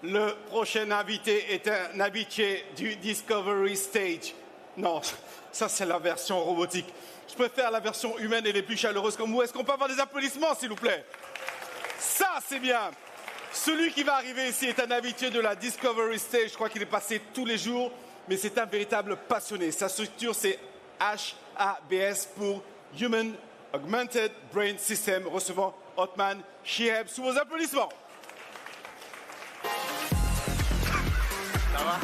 Le prochain invité est un habitué du Discovery Stage. Non, ça c'est la version robotique. Je préfère la version humaine et les plus chaleureuses comme vous. Est-ce qu'on peut avoir des applaudissements, s'il vous plaît? Ça, c'est bien. Celui qui va arriver ici est un habitué de la Discovery Stage. Je crois qu'il est passé tous les jours, mais c'est un véritable passionné. Sa structure, c'est HABS pour Human Augmented Brain System, recevant Othman Shihab sous vos applaudissements. Ça va?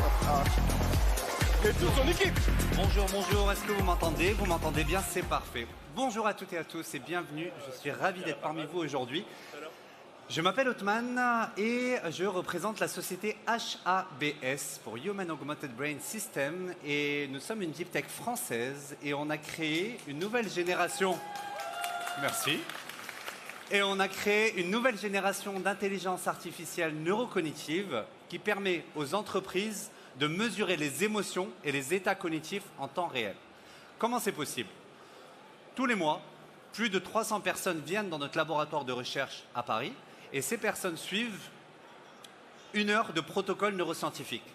Et toute son équipe. Bonjour, bonjour, est-ce que vous m'entendez? Vous m'entendez bien, c'est parfait. Bonjour à toutes et à tous et bienvenue, je suis ravi d'être parmi vous aujourd'hui. Je m'appelle Othman et je représente la société HABS pour Human Augmented Brain System et nous sommes une deep tech française et on a créé une nouvelle génération. Merci. Et on a créé une nouvelle génération d'intelligence artificielle neurocognitive qui permet aux entreprises de mesurer les émotions et les états cognitifs en temps réel. Comment c'est possible? Tous les mois, plus de 300 personnes viennent dans notre laboratoire de recherche à Paris et ces personnes suivent 1 heure de protocole neuroscientifique.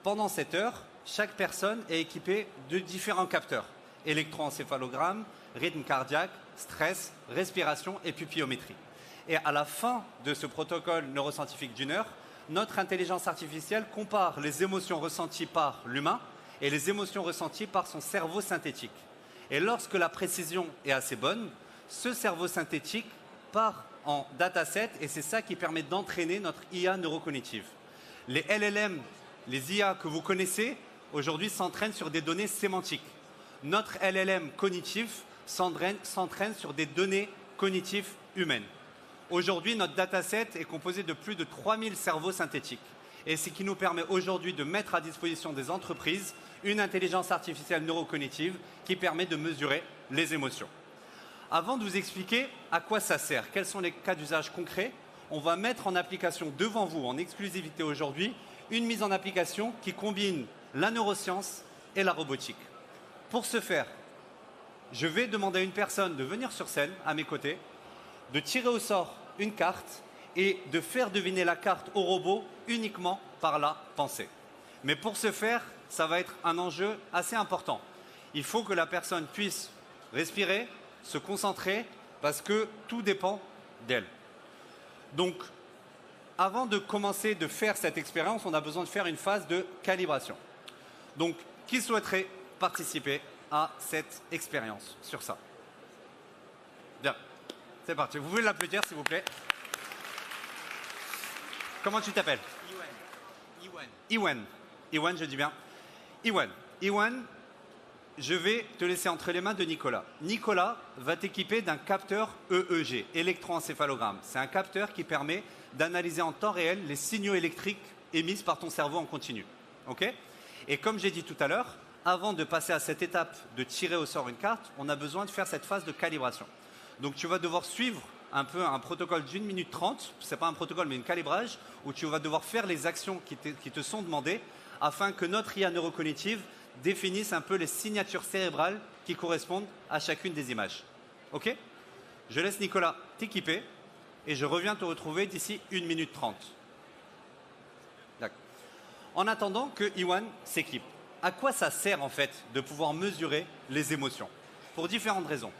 Pendant cette heure, chaque personne est équipée de différents capteurs: électroencéphalogramme, rythme cardiaque, stress, respiration et pupillométrie. Et à la fin de ce protocole neuroscientifique d'1 heure, notre intelligence artificielle compare les émotions ressenties par l'humain et les émotions ressenties par son cerveau synthétique. Et lorsque la précision est assez bonne, ce cerveau synthétique part en dataset et c'est ça qui permet d'entraîner notre IA neurocognitive. Les LLM, les IA que vous connaissez, aujourd'hui s'entraînent sur des données sémantiques. Notre LLM cognitif s'entraîne sur des données cognitives humaines. Aujourd'hui, notre dataset est composé de plus de 3000 cerveaux synthétiques. Et ce qui nous permet aujourd'hui de mettre à disposition des entreprises une intelligence artificielle neurocognitive qui permet de mesurer les émotions. Avant de vous expliquer à quoi ça sert, quels sont les cas d'usage concrets, on va mettre en application devant vous, en exclusivité aujourd'hui, une mise en application qui combine la neuroscience et la robotique. Pour ce faire, je vais demander à une personne de venir sur scène à mes côtés, de tirer au sort une carte et de faire deviner la carte au robot uniquement par la pensée. Mais pour ce faire, ça va être un enjeu assez important. Il faut que la personne puisse respirer, se concentrer, parce que tout dépend d'elle. Donc, avant de commencer de faire cette expérience, on a besoin de faire une phase de calibration. Donc, qui souhaiterait participer à cette expérience sur ça? Bien, c'est parti. Vous pouvez l'applaudir, s'il vous plaît. Comment tu t'appelles? Iwan. Iwan, je dis bien. Iwan, je vais te laisser entre les mains de Nicolas. Nicolas va t'équiper d'un capteur EEG, électroencéphalogramme. C'est un capteur qui permet d'analyser en temps réel les signaux électriques émis par ton cerveau en continu. Okay? Et comme j'ai dit tout à l'heure, avant de passer à cette étape de tirer au sort une carte, on a besoin de faire cette phase de calibration. Donc tu vas devoir suivre un peu un protocole d'1 minute 30, ce n'est pas un protocole mais un calibrage, où tu vas devoir faire les actions qui te sont demandées afin que notre IA neurocognitive définisse un peu les signatures cérébrales qui correspondent à chacune des images. Ok? Je laisse Nicolas t'équiper et je reviens te retrouver d'ici 1 minute 30. D'accord. En attendant que Iwan s'équipe, à quoi ça sert en fait de pouvoir mesurer les émotions? Pour différentes raisons.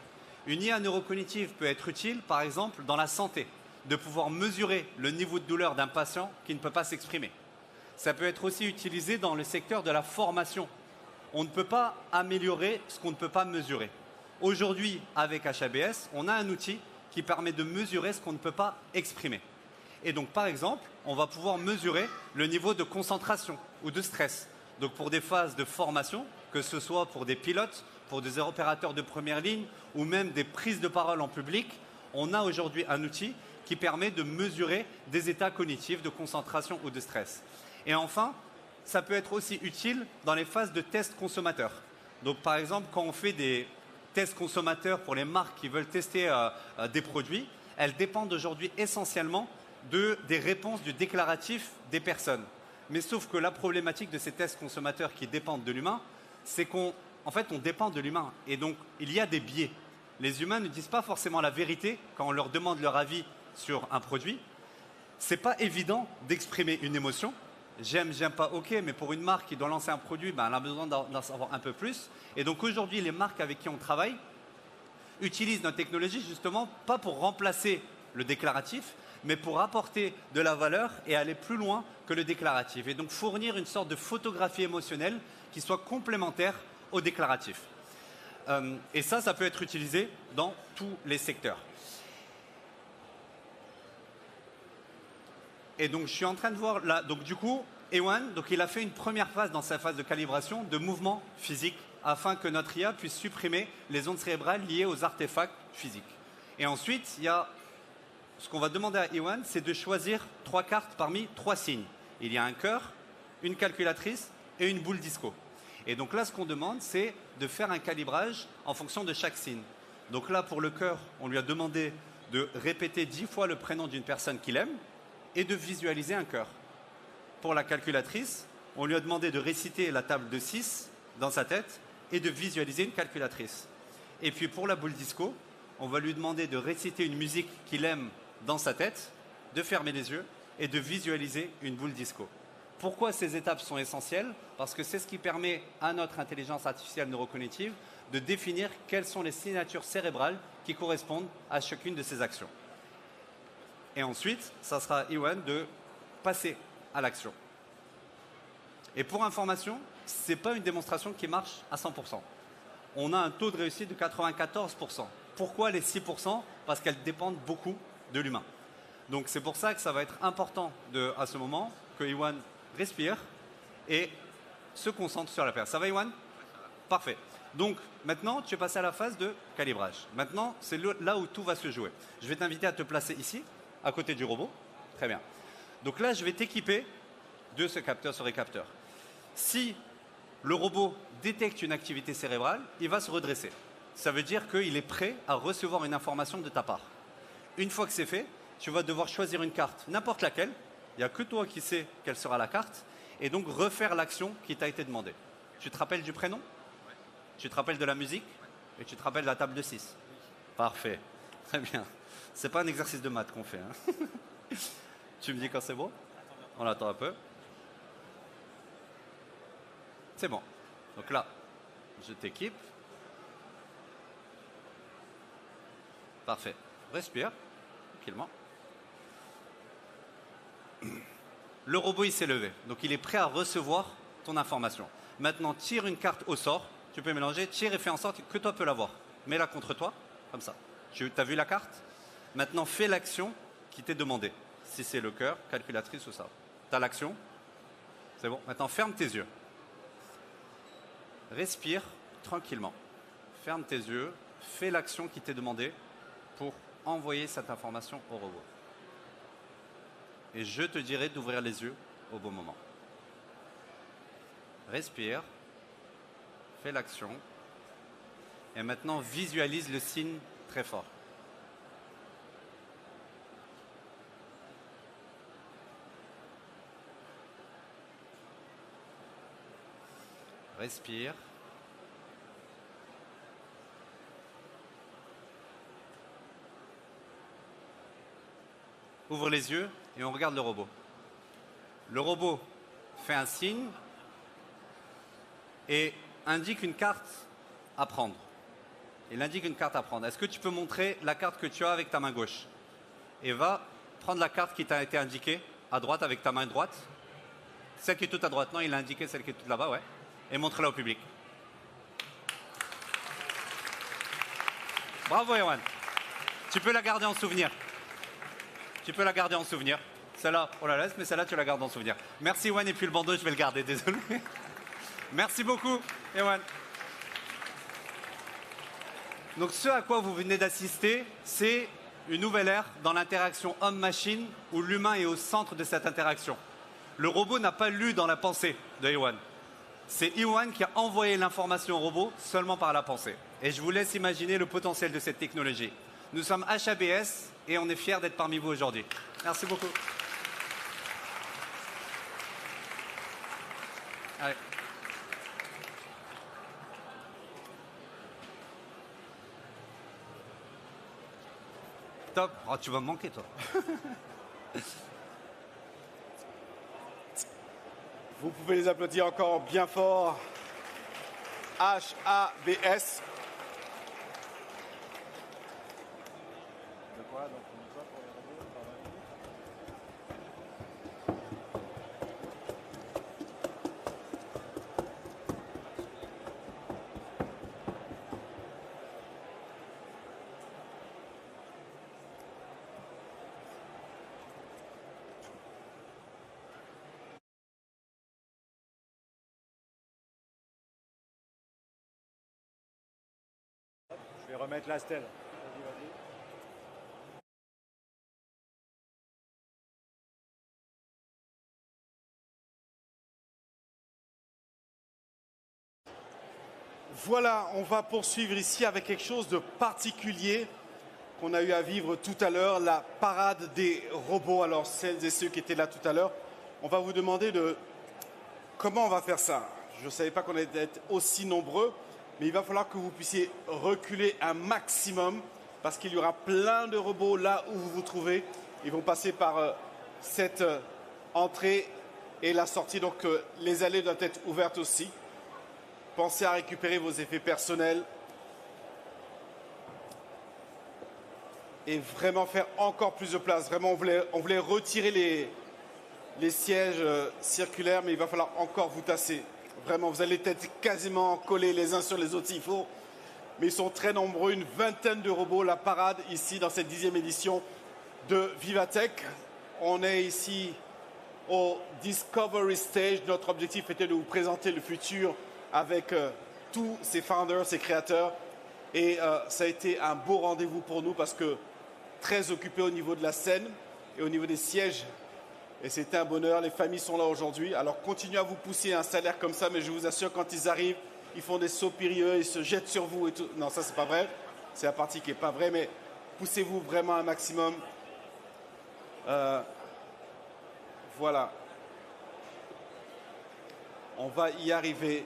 Une IA neurocognitive peut être utile, par exemple, dans la santé, de pouvoir mesurer le niveau de douleur d'un patient qui ne peut pas s'exprimer. Ça peut être aussi utilisé dans le secteur de la formation. On ne peut pas améliorer ce qu'on ne peut pas mesurer. Aujourd'hui, avec HABS, on a un outil qui permet de mesurer ce qu'on ne peut pas exprimer. Et donc, par exemple, on va pouvoir mesurer le niveau de concentration ou de stress. Donc, pour des phases de formation, que ce soit pour des pilotes, pour des opérateurs de première ligne ou même des prises de parole en public, on a aujourd'hui un outil qui permet de mesurer des états cognitifs de concentration ou de stress. Et enfin, ça peut être aussi utile dans les phases de tests consommateurs. Donc par exemple, quand on fait des tests consommateurs pour les marques qui veulent tester des produits, elles dépendent aujourd'hui essentiellement des réponses du déclaratif des personnes. Mais sauf que la problématique de ces tests consommateurs qui dépendent de l'humain, c'est qu'on dépend de l'humain. Et donc, il y a des biais. Les humains ne disent pas forcément la vérité quand on leur demande leur avis sur un produit. c'est pas évident d'exprimer une émotion. J'aime, j'aime pas, ok, mais pour une marque qui doit lancer un produit, ben, elle a besoin d'en savoir un peu plus. Et donc aujourd'hui, les marques avec qui on travaille utilisent notre technologie justement pas pour remplacer le déclaratif, mais pour apporter de la valeur et aller plus loin que le déclaratif. Et donc fournir une sorte de photographie émotionnelle qui soit complémentaire au déclaratif. Et ça peut être utilisé dans tous les secteurs. Et donc, je suis en train de voir là. Donc, du coup, Ewan, donc, il a fait une première phase dans sa phase de calibration de mouvement physique afin que notre IA puisse supprimer les ondes cérébrales liées aux artefacts physiques. Et ensuite, il y a ce qu'on va demander à Ewan, c'est de choisir 3 cartes parmi 3 signes. Il y a un cœur, une calculatrice et une boule disco. Et donc là, ce qu'on demande, c'est de faire un calibrage en fonction de chaque signe. Donc là, pour le cœur, on lui a demandé de répéter 10 fois le prénom d'une personne qu'il aime et de visualiser un cœur. Pour la calculatrice, on lui a demandé de réciter la table de 6 dans sa tête et de visualiser une calculatrice. Et puis pour la boule disco, on va lui demander de réciter une musique qu'il aime dans sa tête, de fermer les yeux et de visualiser une boule disco. Pourquoi ces étapes sont essentielles? Parce que c'est ce qui permet à notre intelligence artificielle neurocognitive de définir quelles sont les signatures cérébrales qui correspondent à chacune de ces actions. Et ensuite, ça sera à Ewan de passer à l'action. Et pour information, ce n'est pas une démonstration qui marche à 100%. On a un taux de réussite de 94%. Pourquoi les 6%? Parce qu'elles dépendent beaucoup de l'humain. Donc c'est pour ça que ça va être important à ce moment que Ewan respire et se concentre sur la paire. Ça va, Ewan? Parfait. Donc maintenant, tu es passé à la phase de calibrage. Maintenant, c'est là où tout va se jouer. Je vais t'inviter à te placer ici, à côté du robot. Très bien. Donc là, je vais t'équiper de ce capteur, ce récapteur. Si le robot détecte une activité cérébrale, il va se redresser. Ça veut dire qu'il est prêt à recevoir une information de ta part. Une fois que c'est fait, tu vas devoir choisir une carte, n'importe laquelle. Il n'y a que toi qui sais quelle sera la carte. Et donc refaire l'action qui t'a été demandée. Tu te rappelles du prénom? Tu te rappelles de la musique? Et tu te rappelles de la table de 6? Parfait. Très bien. C'est pas un exercice de maths qu'on fait. Hein. Tu me dis quand c'est bon? On attend un peu. C'est bon. Donc là, je t'équipe. Parfait. Respire, tranquillement. Le robot, il s'est levé. Donc, il est prêt à recevoir ton information. Maintenant, tire une carte au sort. Tu peux mélanger, tire et fais en sorte que toi peux l'avoir. Mets-la contre toi, comme ça. Tu as vu la carte? Maintenant, fais l'action qui t'est demandée. Si c'est le cœur, calculatrice ou ça. Tu as l'action? C'est bon. Maintenant, ferme tes yeux. Respire tranquillement. Ferme tes yeux. Fais l'action qui t'est demandée pour envoyer cette information au robot. Et je te dirai d'ouvrir les yeux au bon moment. Respire. Fais l'action. Et maintenant, visualise le signe très fort. Respire. Ouvre les yeux et on regarde le robot. Le robot fait un signe et indique une carte à prendre. Il indique une carte à prendre. Est-ce que tu peux montrer la carte que tu as avec ta main gauche? Et va prendre la carte qui t'a été indiquée à droite avec ta main droite. Celle qui est toute à droite. Non, il a indiqué celle qui est toute là-bas, ouais. Et montre-la au public. Bravo, Ewan. Tu peux la garder en souvenir. Tu peux la garder en souvenir. Celle-là, on la laisse, mais celle-là, tu la gardes en souvenir. Merci, Ewan. Et puis le bandeau, je vais le garder, désolé. Merci beaucoup, Ewan. Donc, ce à quoi vous venez d'assister, c'est une nouvelle ère dans l'interaction homme-machine où l'humain est au centre de cette interaction. Le robot n'a pas lu dans la pensée de Ewan. C'est Ewan qui a envoyé l'information au robot seulement par la pensée. Et je vous laisse imaginer le potentiel de cette technologie. Nous sommes HABS et on est fiers d'être parmi vous aujourd'hui. Merci beaucoup. Allez. Top. Oh, tu vas me manquer, toi. Vous pouvez les applaudir encore bien fort. HABS. Je vais remettre la stèle. Vas-y, vas-y. Voilà, on va poursuivre ici avec quelque chose de particulier qu'on a eu à vivre tout à l'heure, la parade des robots. Alors, celles et ceux qui étaient là tout à l'heure, on va vous demander de comment on va faire ça. Je ne savais pas qu'on allait être aussi nombreux, mais il va falloir que vous puissiez reculer un maximum parce qu'il y aura plein de robots là où vous vous trouvez. Ils vont passer par cette entrée et la sortie, donc les allées doivent être ouvertes aussi. Pensez à récupérer vos effets personnels et vraiment faire encore plus de place. Vraiment, on voulait retirer les sièges circulaires, mais il va falloir encore vous tasser. Vraiment, vous allez être quasiment collés les uns sur les autres s'il faut. Mais ils sont très nombreux, une vingtaine de robots. La parade ici dans cette 10e édition de Vivatech. On est ici au Discovery Stage. Notre objectif était de vous présenter le futur avec tous ces founders, ces créateurs. Et ça a été un beau rendez-vous pour nous parce que très occupé au niveau de la scène et au niveau des sièges. Et c'était un bonheur. Les familles sont là aujourd'hui. Alors continuez à vous pousser un salaire comme ça, mais je vous assure, quand ils arrivent, ils font des sauts périlleux, ils se jettent sur vous et tout. Non, ça, c'est pas vrai. C'est la partie qui n'est pas vraie, mais poussez-vous vraiment un maximum. Voilà. On va y arriver.